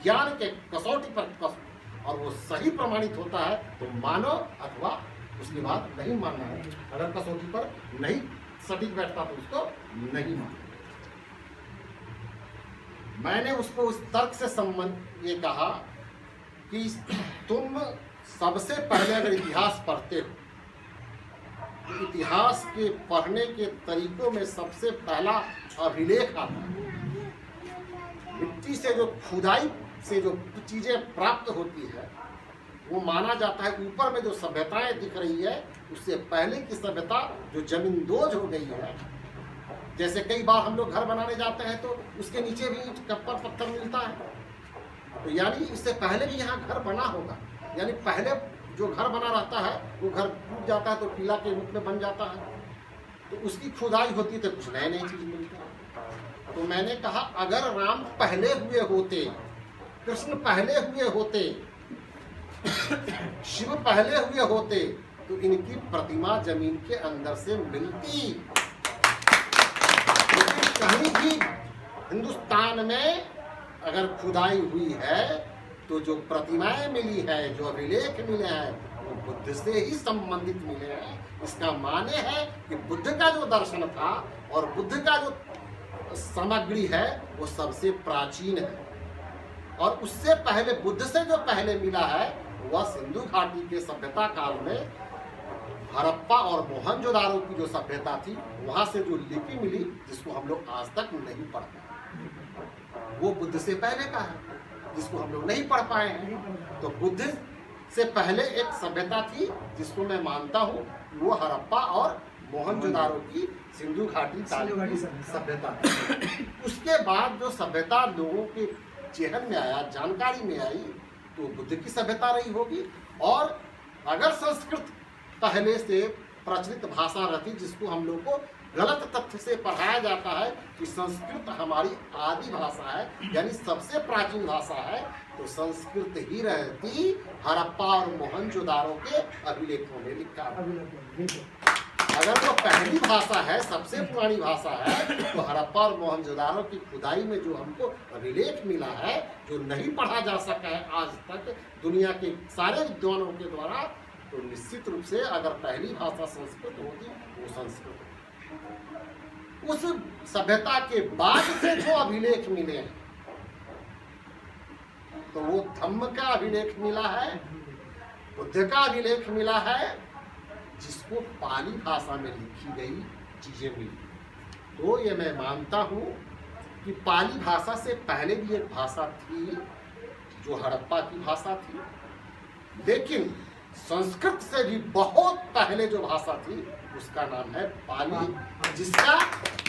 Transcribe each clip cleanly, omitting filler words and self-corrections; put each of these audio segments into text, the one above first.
ज्ञान के कसौटी पर कस और वो सही प्रमाणित होता है तो मानो, अथवा उसके बाद नहीं मानना है। अगर कसौटी पर नहीं सटीक बैठता तो उसको नहीं मानना। मैंने उसको उस तर्क से संबंध ये कहा कि तुम सबसे पहले अगर इतिहास पढ़ते हो, इतिहास के पढ़ने के तरीकों में सबसे पहला अभिलेख आता है। मिट्टी से जो खुदाई से जो चीजें प्राप्त होती है वो माना जाता है ऊपर में जो सभ्यताएं दिख रही है उससे पहले की सभ्यता जो जमींदोज हो गई है। जैसे कई बार हम लोग घर बनाने जाते हैं तो उसके नीचे भी ईंट कप्पर पत्थर मिलता है, तो यानी इससे पहले भी यहाँ घर बना होगा। यानी पहले जो घर बना रहता है वो घर टूट जाता है तो टीला के रूप में बन जाता है, तो उसकी खुदाई होती है तो कुछ नए नए चीज मिलता है। तो मैंने कहा अगर राम पहले हुए होते, कृष्ण पहले हुए होते, शिव पहले हुए होते तो इनकी प्रतिमा जमीन के अंदर से मिलती। लेकिन कहीं भी हिंदुस्तान में अगर खुदाई हुई है तो जो प्रतिमाएं मिली है, जो अभिलेख मिले हैं वो बुद्ध से ही संबंधित मिले हैं। इसका माने है कि बुद्ध का जो दर्शन था और बुद्ध का जो सामग्री है वो सबसे प्राचीन है। और उससे पहले बुद्ध से जो पहले मिला है वह सिंधु घाटी के सभ्यता काल में हड़प्पा और मोहनजोदारो की जो सभ्यता थी वहां से जो लिपि मिली जिसको हम लोग आज तक नहीं पढ़ पाए, वो बुद्ध से पहले का है जिसको हम लोग नहीं पढ़ पाए हैं। तो बुद्ध से पहले एक सभ्यता थी जिसको मैं मानता हूँ वो हड़प्पा और मोहनजोदारो की सिंधु घाटी की सभ्यता। उसके बाद जो सभ्यता लोगों के चेहन में आया, जानकारी में आई, तो बुद्ध की सभ्यता रही होगी। और अगर संस्कृत पहले से प्रचलित भाषा रहती, जिसको हम लोग को गलत तथ्य से पढ़ाया जाता है कि संस्कृत हमारी आदि भाषा है, यानी सबसे प्राचीन भाषा है, तो संस्कृत ही रहती हड़प्पा और मोहनजोदारो के अभिलेखों में लिखा। अगर वो पहली भाषा है, सबसे पुरानी भाषा है, तो हड़प्पा और मोहनजोदारो की खुदाई में जो हमको अभिलेख मिला है, जो नहीं पढ़ा जा सका है आज तक दुनिया के सारे विद्वानों के द्वारा, तो निश्चित रूप से अगर पहली भाषा संस्कृत होती वो संस्कृत। उस सभ्यता के बाद से जो अभिलेख मिले हैं तो वो धम्म का अभिलेख मिला है, बुद्ध का अभिलेख मिला है, जिसको पाली भाषा में लिखी गई चीजें मिली। तो ये मैं मानता हूँ कि पाली भाषा से पहले भी एक भाषा थी जो हड़प्पा की भाषा थी, लेकिन संस्कृत से भी बहुत पहले जो भाषा थी उसका नाम है पाली, जिसका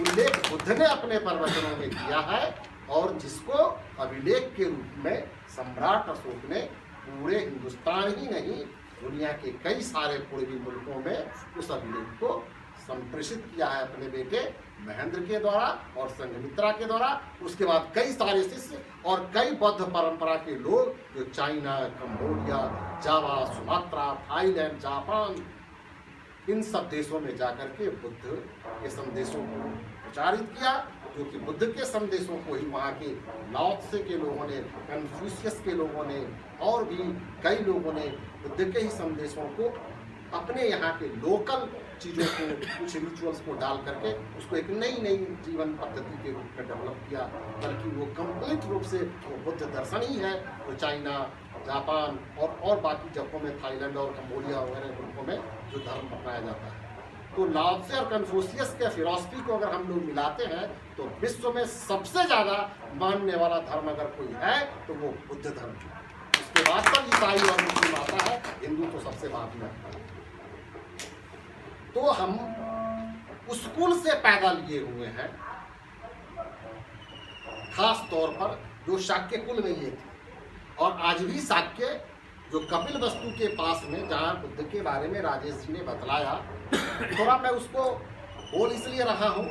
उल्लेख बुद्ध ने अपने प्रवचनों में किया है और जिसको अभिलेख के रूप में सम्राट अशोक ने पूरे हिंदुस्तान ही नहीं दुनिया के कई सारे पूर्वी मुल्कों में उस अभिलेख को संप्रेषित किया है अपने बेटे महेंद्र के द्वारा और संघमित्रा के द्वारा। उसके बाद कई सारे शिष्य और कई बौद्ध परंपरा के लोग जो चाइना, कंबोडिया, जावा, सुमात्रा, थाईलैंड, जापान, इन सब देशों में जाकर के बुद्ध के संदेशों को प्रचारित किया, जो कि बुद्ध के संदेशों को ही वहाँ के लाओ त्से के लोगों ने, कन्फ्यूशियस के लोगों ने और भी कई लोगों ने बुद्ध के ही संदेशों को अपने यहाँ के लोकल चीज़ों को, कुछ रिचुअल्स को डाल करके उसको एक नई नई जीवन पद्धति के रूप में डेवलप किया। बल्कि वो कंप्लीट रूप से वो बुद्ध दर्शन ही है तो चाइना, जापान और बाकी जगहों में, थाईलैंड और कंबोडिया वगैरह मुल्कों में जो धर्म अपनाया जाता है। तो लाओ त्से और कन्फ्यूशियस के फिलॉसफी को अगर हम लोग मिलाते हैं तो विश्व में सबसे ज़्यादा मानने वाला धर्म अगर कोई है तो वो बुद्ध धर्म है। उसके बाद सब ईसाई और मुस्लिम आता है, हिंदू तो सबसे बाद में आता है। तो हम उस कुल से पैदा लिए हुए हैं, खास तौर पर जो शाक्य कुल में ये थे। और आज भी शाक्य जो कपिल वस्तु के पास में जहाँ बुद्ध के बारे में राजेश जी ने बतलाया, थोड़ा मैं उसको बोल इसलिए रहा हूँ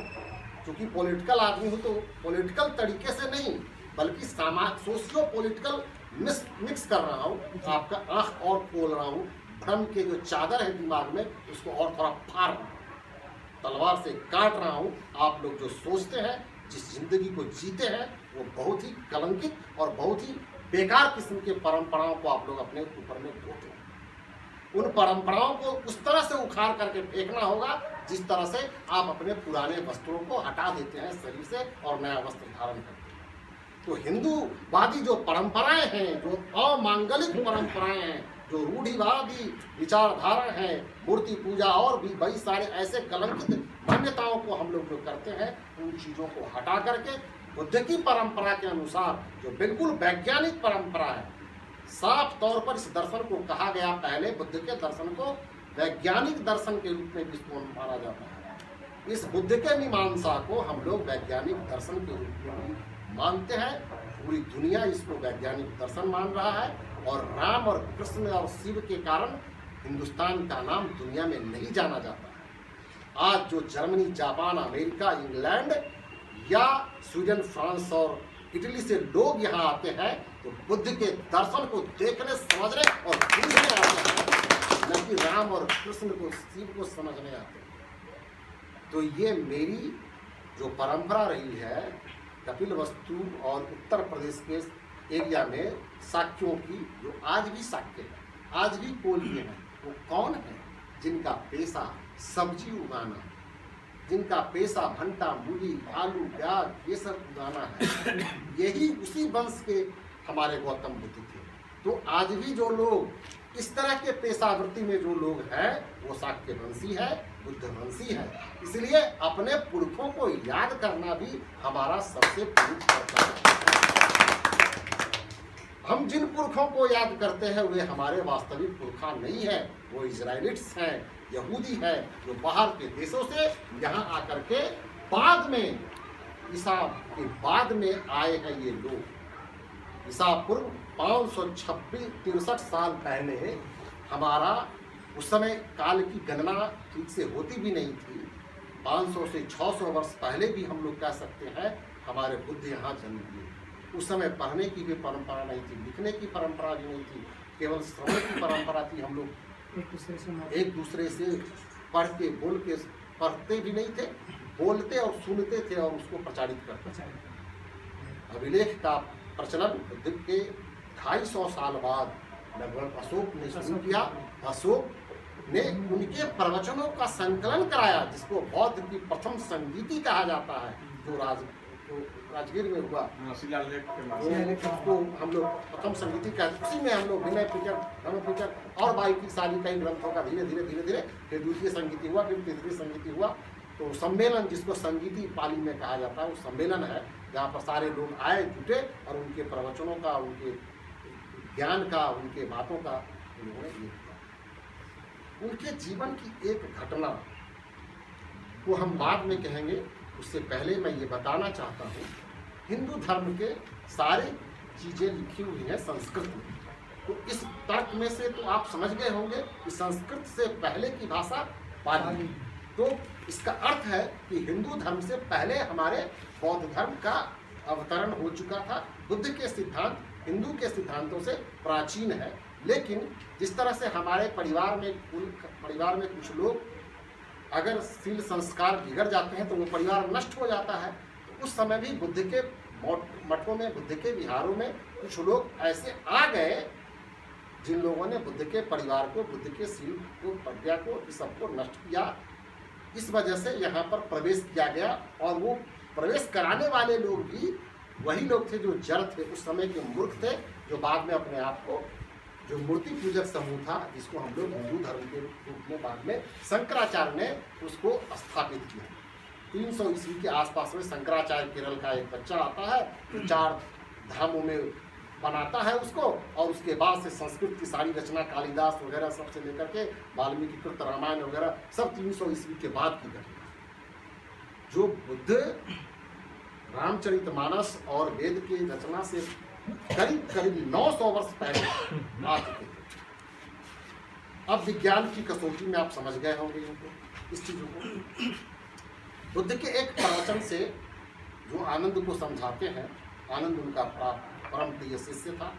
क्योंकि पॉलिटिकल आदमी हूँ, तो पॉलिटिकल तरीके से नहीं बल्कि सोशियो पॉलिटिकल मिक्स कर रहा हूँ, आपका आँख और खोल रहा हूँ, भ्रम के जो चादर है दिमाग में उसको और थोड़ा फाड़ रहा हूँ, तलवार से काट रहा हूँ। आप लोग जो सोचते हैं, जिस जिंदगी को जीते हैं, वो बहुत ही कलंकित और बहुत ही बेकार किस्म के परंपराओं को आप लोग अपने ऊपर में ढोते हैं। उन परंपराओं को उस तरह से उखाड़ करके फेंकना होगा जिस तरह से आप अपने पुराने वस्त्रों को हटा देते हैं शरीर से और नया वस्त्र धारण करते हैं। तो हिंदूवादी जो परंपराएं हैं, जो अमांगलिक परंपराएं हैं, जो रूढ़िवादी विचारधारा है, मूर्ति पूजा और भी कई सारे ऐसे कलंकित मान्यताओं को हम लोग जो करते हैं, उन चीज़ों को हटा करके बुद्ध की परंपरा के अनुसार जो बिल्कुल वैज्ञानिक परंपरा है, साफ तौर पर इस दर्शन को कहा गया, पहले बुद्ध के दर्शन को वैज्ञानिक दर्शन के रूप में इसको माना जाता है। इस बुद्ध के मीमांसा को हम लोग वैज्ञानिक दर्शन के रूप में भी मानते हैं। पूरी दुनिया इसको वैज्ञानिक दर्शन मान रहा है और राम और कृष्ण और शिव के कारण हिंदुस्तान का नाम दुनिया में नहीं जाना जाता है। आज जो जर्मनी, जापान, अमेरिका, इंग्लैंड या स्वीडन, फ्रांस और इटली से लोग यहाँ आते हैं तो बुद्ध के दर्शन को देखने, समझने और बूझने आते हैं, न कि राम और कृष्ण को, शिव को समझने आते हैं। तो ये मेरी जो परंपरा रही है कपिलवस्तु और उत्तर प्रदेश के एरिया में शाक्यों की, जो आज भी शाक्य है, आज भी कोल्हे हैं, वो कौन है? जिनका पेशा सब्जी उगाना, जिनका पेशा भंटा, मूली, आलू, प्याज ये सब उगाना है। यही उसी वंश के हमारे गौतम बुद्ध थे। तो आज भी जो लोग इस तरह के पेशावृत्ति में जो लोग हैं वो शाक्य वंशी है, बुद्ध वंशी है। इसलिए अपने पुरखों को याद करना भी हमारा सबसे प्रमुख कर्तव्य है। हम जिन पुरखों को याद करते हैं वे हमारे वास्तविक पुरखा नहीं है, वो इजराइलिट्स हैं, यहूदी है, जो बाहर के देशों से यहाँ आकर के बाद में, ईसा के बाद में आए हैं ये लोग। ईसा पूर्व 563 साल पहले हमारा उस समय काल की गणना ठीक से होती भी नहीं थी। 500 से 600 वर्ष पहले भी हम लोग कह सकते हैं हमारे बुद्ध यहाँ जन्म लिए। उस समय पढ़ने की भी परंपरा नहीं थी, लिखने की परंपरा भी नहीं थी, केवल श्रवण की परंपरा थी। हम लोग एक दूसरे से पढ़ के, बोल के, पढ़ते भी नहीं थे, बोलते और सुनते थे और उसको प्रचारित करते थे। अभिलेख का प्रचलन बुद्ध के 250 साल बाद लगभग अशोक ने शुरू किया। अशोक ने उनके प्रवचनों का संकलन कराया, जिसको बौद्ध की प्रथम संगीति कहा जाता है, जो राजगीर में हुआ। उसको हम लोग प्रथम संगीति कहते, उसी में हम लोग विनय पिटक, धर्म पिटक और बाकी सारी कई ग्रंथों का धीरे धीरे फिर द्वितीय संगीति हुआ, फिर तीसरी संगीति हुआ। तो सम्मेलन, जिसको संगीति पाली में कहा जाता है, वो सम्मेलन है जहाँ पर सारे लोग आए, जुटे और उनके प्रवचनों का, उनके ज्ञान का, उनके बातों का उन्होंने ये किया। उनके जीवन की एक घटना को हम बाद में कहेंगे, उससे पहले मैं ये बताना चाहता हूँ, हिंदू धर्म के सारे चीज़ें लिखी हुई हैं संस्कृत में। तो इस तर्क में से तो आप समझ गए होंगे कि संस्कृत से पहले की भाषा पाली। तो इसका अर्थ है कि हिंदू धर्म से पहले हमारे बौद्ध धर्म का अवतरण हो चुका था। बुद्ध के सिद्धांत हिंदू के सिद्धांतों से प्राचीन है, लेकिन जिस तरह से हमारे परिवार में कुछ लोग अगर शील संस्कार बिगड़ जाते हैं तो वो परिवार नष्ट हो जाता है। तो उस समय भी बुद्ध के मठों में, बुद्ध के विहारों में कुछ लोग ऐसे आ गए जिन लोगों ने बुद्ध के परिवार को, बुद्ध के शील को, प्रज्ञा को, इस सबको नष्ट किया। इस वजह से यहाँ पर प्रवेश किया गया और वो प्रवेश कराने वाले लोग भी वही लोग थे जो जड़ थे, उस समय के मूर्ख थे, जो बाद में अपने आप को, जो मूर्ति पूजक समूह था, जिसको हम लोग हिंदू धर्म के रूप में बाद में शंकराचार्य ने उसको स्थापित किया। 300 ईस्वी के आसपास में शंकराचार्य केरल का एक बच्चा आता है, तो 4 धामों में बनाता है उसको, और उसके बाद से संस्कृत की सारी रचना, कालिदास वगैरह सबसे लेकर के वाल्मीकि कृत रामायण वगैरह सब 300 ईस्वी के बाद की घटना। जो बुद्ध रामचरितमानस और वेद की रचना से करीब 900 वर्ष पहले आ चुके थे। अब विज्ञान की कसौटी में आप समझ गए होंगे इस चीज़ों को। बुद्ध के एक प्रवचन से जो आनंद को समझाते हैं, आनंद उनका परम प्रिय शिष्य था।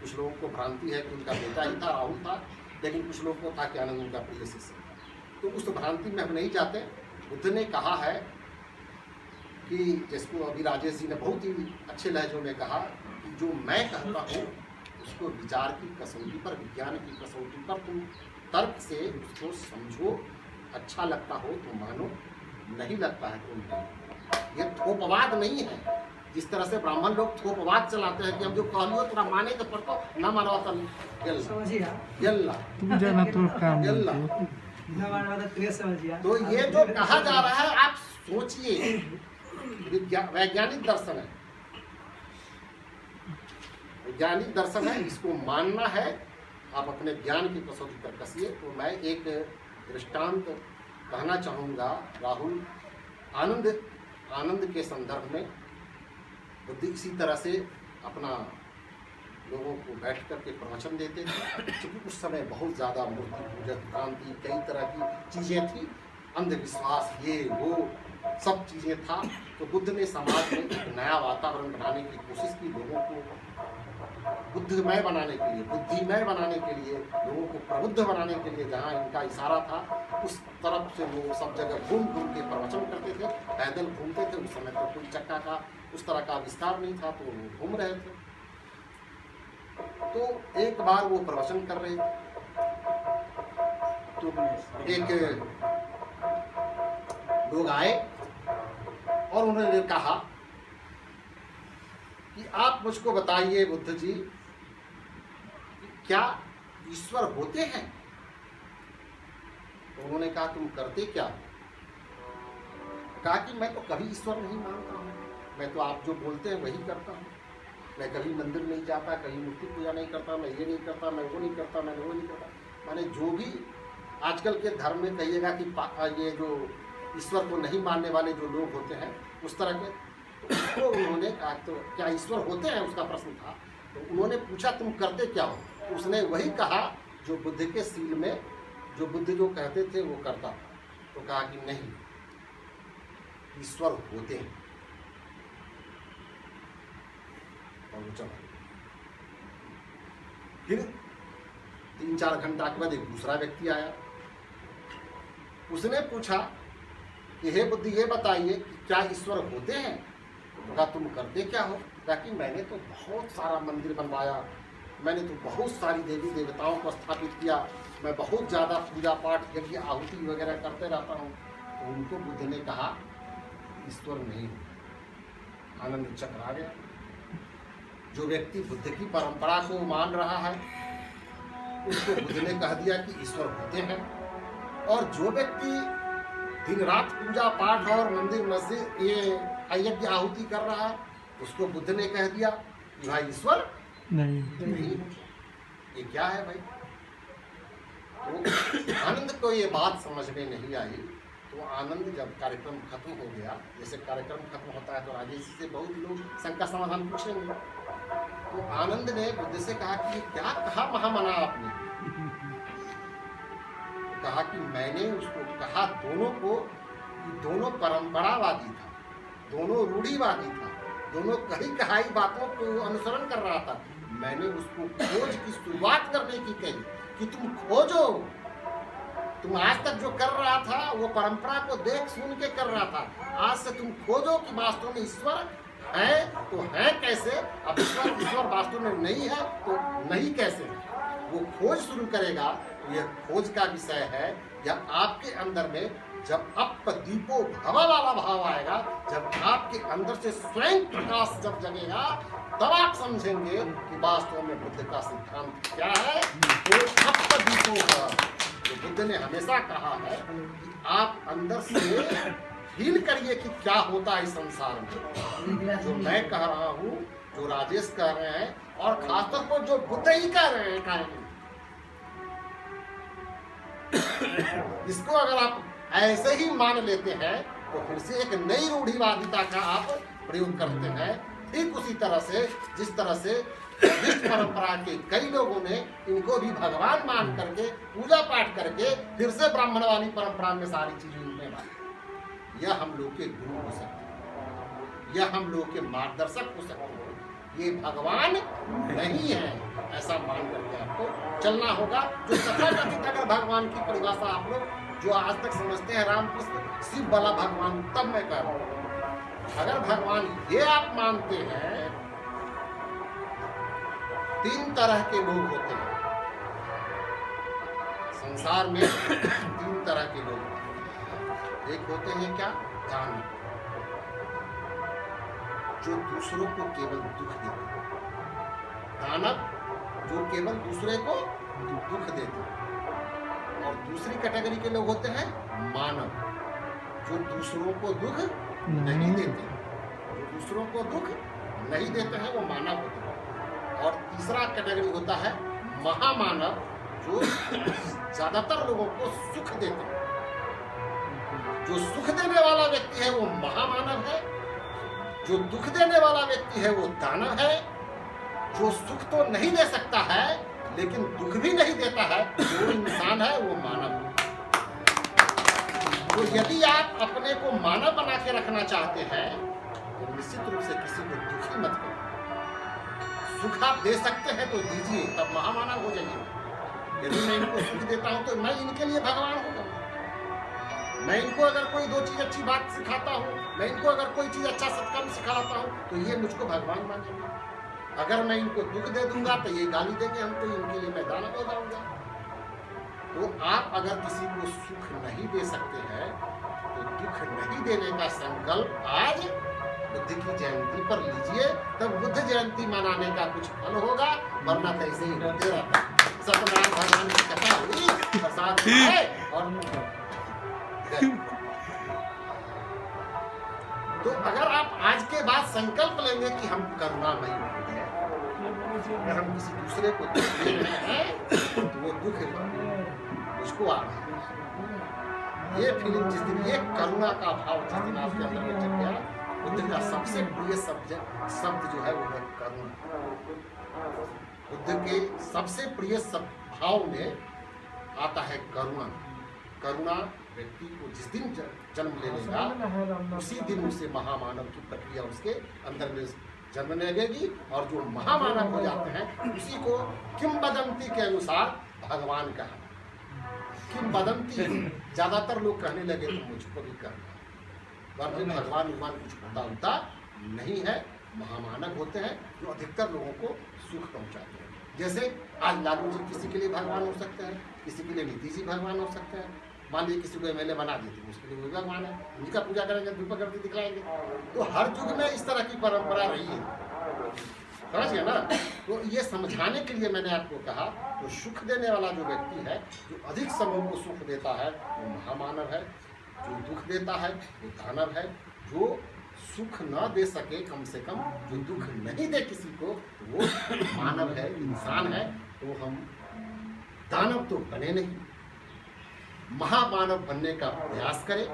कुछ लोगों को भ्रांति है कि उनका बेटा ही था, राहुल था, लेकिन कुछ लोगों को था कि आनंद उनका प्रिय शिष्य था। तो उस भ्रांति में हम नहीं जाते। बुद्ध ने कहा है कि जिसको अभी राजेश जी ने बहुत ही अच्छे लहजों में कहा कि जो मैं कहता हूँ उसको विचार की कसौटी पर, विज्ञान की कसौटी पर तुम तर्क से उसको समझो, अच्छा लगता हो तो मानो, नहीं लगता है तो नहीं। ये थोपवाद नहीं है। जिस तरह से ब्राह्मण लोग थोपवाद चलाते हैं कि हम जो कहलियो तोरा माने तो पड़तो, ना मानवा तो यल्ला तुम जाना तो काम यल्ला। समझिए। तो ये जो कहा जा रहा है आप सोचिए, वैज्ञानिक दर्शन है, वैज्ञानिक दर्शन है, इसको मानना है। आप अपने ज्ञान की कसौटी पर कसिए। तो मैं एक दृष्टांत कहना चाहूँगा राहुल, आनंद के संदर्भ में। बुद्ध इसी तरह से अपना लोगों को बैठ कर के प्रवचन देते थे, क्योंकि उस समय बहुत ज़्यादा मूर्ति पूजा, क्रांति, कई तरह की चीज़ें थी, अंधविश्वास, ये वो सब चीज़ें था। तो बुद्ध ने समाज में एक नया वातावरण बनाने की कोशिश की, लोगों को बुद्धिमय बनाने के लिए, बुद्धिमय बनाने के लिए, लोगों को प्रबुद्ध बनाने के लिए। जहाँ इनका इशारा था उस तरफ से वो सब जगह घूम घूम के प्रवचन करते थे, पैदल घूमते थे। उस समय तो कोई चक्का का उस तरह का विस्तार नहीं था, तो वो घूम रहे थे। तो एक बार वो प्रवचन कर रहे थे, तो एक लोग आए और उन्होंने कहा कि आप मुझको बताइए बुद्ध जी, क्या ईश्वर होते हैं? तो उन्होंने कहा तुम करते क्या? कहा कि मैं तो कभी ईश्वर नहीं मानता हूँ, मैं तो आप जो बोलते हैं वही करता हूँ। मैं कभी मंदिर नहीं जाता, कहीं मूर्ति पूजा नहीं करता, मैं ये नहीं करता, मैं वो नहीं करता, मैं वो नहीं करता। मैंने जो भी आजकल के धर्म में कहिएगा कि ये जो ईश्वर को नहीं मानने वाले जो लोग होते हैं उस तरह के, तो उन्होंने कहा तो क्या ईश्वर होते हैं, उसका प्रश्न था। तो उन्होंने पूछा तुम करते क्या हो? तो उसने वही कहा जो बुद्ध के सील में, जो बुद्ध जो कहते थे वो करता था। तो कहा कि नहीं, ईश्वर होते हैं। और वो चला। फिर 3-4 घंटा के बाद एक दूसरा व्यक्ति आया, उसने पूछा कि हे बुद्ध ये बताइए कि क्या ईश्वर होते हैं? तो कहा तुम करते क्या हो? ताकि मैंने तो बहुत सारा मंदिर बनवाया, मैंने तो बहुत सारी देवी देवताओं को स्थापित किया, मैं बहुत ज़्यादा पूजा पाठ, यज्ञ, आहुति वगैरह करते रहता हूँ। तो उनको बुद्ध ने कहा ईश्वर नहीं। आनंद चकरा गया। जो व्यक्ति बुद्ध की परंपरा को मान रहा है उसको बुद्ध ने कह दिया कि ईश्वर होते हैं, और जो व्यक्ति दिन रात पूजा पाठ और मंदिर मस्जिद ये यज्ञ आहुति कर रहा है उसको बुद्ध ने कह दिया कि भाई ईश्वर नहीं। ये क्या है भाई? तो आनंद को ये बात समझ में नहीं आई। तो आनंद जब कार्यक्रम खत्म हो गया, जैसे कार्यक्रम खत्म होता है तो राजेश से बहुत लोग शंका समाधान पूछेंगे, तो आनंद ने बुद्ध से कहा कि क्या कहा महामना आपने? कहा कि मैंने उसको कहा दोनों को कि दोनों परंपरावादी था, दोनों रूढ़िवादी था, दोनों कही कहाई बातों को अनुसरण कर रहा था। मैंने उसको खोज की शुरुआत करने की कही कि तुम खोजो। तुम आज तक जो कर रहा था वो परंपरा को देख सुन के कर रहा था, आज से तुम खोजो कि वास्तव में ईश्वर है तो है कैसे, अब ईश्वर वास्तव में नहीं है तो नहीं कैसे है। वो खोज शुरू करेगा। यह खोज का विषय है। यह आपके अंदर में जब दीपो भवा वाला भाव आएगा, जब आपके अंदर से स्वयं प्रकाश जब जगेगा, तब आप समझेंगे कि वास्तव में बुद्ध का सिद्धांत क्या है। तो दीपो का तो बुद्ध ने हमेशा कहा है कि आप अंदर से फील करिए कि क्या होता है इस संसार में। जो मैं कह रहा हूँ, जो राजेश कह रहे हैं, और खासतौर पर जो बुद्ध ही कह रहे हैं, इसको अगर आप ऐसे ही मान लेते हैं तो फिर से एक नई रूढ़िवादिता का आप प्रयोग करते हैं। ठीक उसी तरह से जिस तरह से बुद्धिस्ट परंपरा के कई लोगों ने इनको भी भगवान मान करके पूजा पाठ करके फिर से ब्राह्मण वाली परंपरा में सारी चीजें उनमें डाली। यह हम लोग के गुरु हो सकते हैं, यह हम लोग के मार्गदर्शक हो सकते हैं। ये भगवान नहीं है ऐसा मान करके आपको चलना होगा। जो तथाकथित अगर भगवान की परिभाषा आप लोग जो आज तक समझते हैं रामकृष्ण शिव वाला भगवान, तब मैं कह रहा हूँ अगर भगवान ये आप मानते हैं तीन तरह के लोग होते हैं संसार में। तीन तरह के लोग होते हैं। एक होते हैं क्या? दानव, जो दूसरों को केवल दुख देते हैं। दानव जो केवल दूसरे को दुख देते हैं। और दूसरी कैटेगरी के लोग होते हैं मानव, जो दूसरों को दुख नहीं देते। जो दूसरों को दुख नहीं देते हैं वो मानव होते हैं। और तीसरा कैटेगरी होता है महामानव, जो ज्यादातर लोगों को सुख देते हैं। जो सुख देने वाला व्यक्ति है वो महामानव है, जो दुख देने वाला व्यक्ति है वो दानव है। जो सुख तो नहीं दे सकता है लेकिन दुख भी नहीं देता है, जो इंसान है वो मानव है। तो यदि आप अपने को मानव बना के रखना चाहते हैं तो निश्चित रूप से किसी को दुखी मत करो। सुख आप दे सकते हैं तो दीजिए, तब महामानव हो जाइए। यदि मैं इनको सुख देता हूं तो मैं इनके लिए भगवान हो जाऊंगा। मैं इनको अगर कोई दो चीज अच्छी बात सिखाता हूँ, मैं इनको अगर कोई चीज अच्छा सत्कर्म सिखाता हूँ तो ये मुझको भगवान मानेंगे। अगर मैं इनको दुख दे दूंगा तो ये गाली देंगे हमको, इनके लिए मैं दानव हो जाऊंगा। तो आप अगर किसी को सुख नहीं दे सकते हैं तो दुख नहीं देने का संकल्प आज बुद्ध की जयंती पर लीजिए, तब बुद्ध जयंती मनाने का कुछ फल होगा, वरना तो ऐसे ही होते रहता है। सत्यनारायण भगवान की कथा हुई, प्रसाद खाए और तो अगर आप आज के बाद संकल्प लेंगे कि हम करुणामयी हो गए, अगर हम किसी दूसरे को दुख दे रहे हैं तो वो दुख मुझको आ रहा है। ये फीलिंग जिस दिन, ये करुणा का भाव जिस दिन आपके अंदर में जग गया, बुद्ध का सबसे प्रिय शब्द जो है वो है करुणा। बुद्ध के सबसे प्रिय भाव में आता है करुणा। करुणा व्यक्ति को जिस दिन जन्म ले लेगा उसी दिन उसे महामानव की प्रक्रिया उसके अंदर में जन्म लगेगी। और जो महामानव हो जाते हैं उसी को किंवदंती के अनुसार भगवान कहा। किंवदंती ज्यादातर लोग कहने लगे तो मुझको भी कहना, वरना भगवान कुछ होता नहीं है। महामानव होते हैं जो अधिकतर लोगों को सुख पहुंचाते हैं। जैसे आज लालू जी किसी के लिए भगवान हो सकते हैं, किसी के लिए नीतीश जी भगवान हो सकते हैं। मान लीजिए किसी को एमएलए बना देते, उसके लिए वो भगवान है, उनका पूजा करेंगे, दीपक आरती दिखलाएंगे। तो हर युग में इस तरह की परंपरा रही है, समझ गए ना। तो ये समझाने के लिए मैंने आपको कहा, तो सुख देने वाला जो व्यक्ति है, जो अधिक समूह को सुख देता है वो महामानव है। जो दुख देता है वो दानव है। जो सुख न दे सके, कम से कम जो दुख नहीं दे किसी को, तो वो मानव है, इंसान है। तो हम दानव तो बने नहीं, महामानव बनने का प्रयास करें।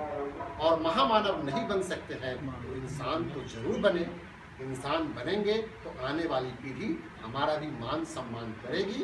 और महामानव नहीं बन सकते हैं तो इंसान तो जरूर बने। इंसान बनेंगे तो आने वाली पीढ़ी हमारा भी मान सम्मान करेगी।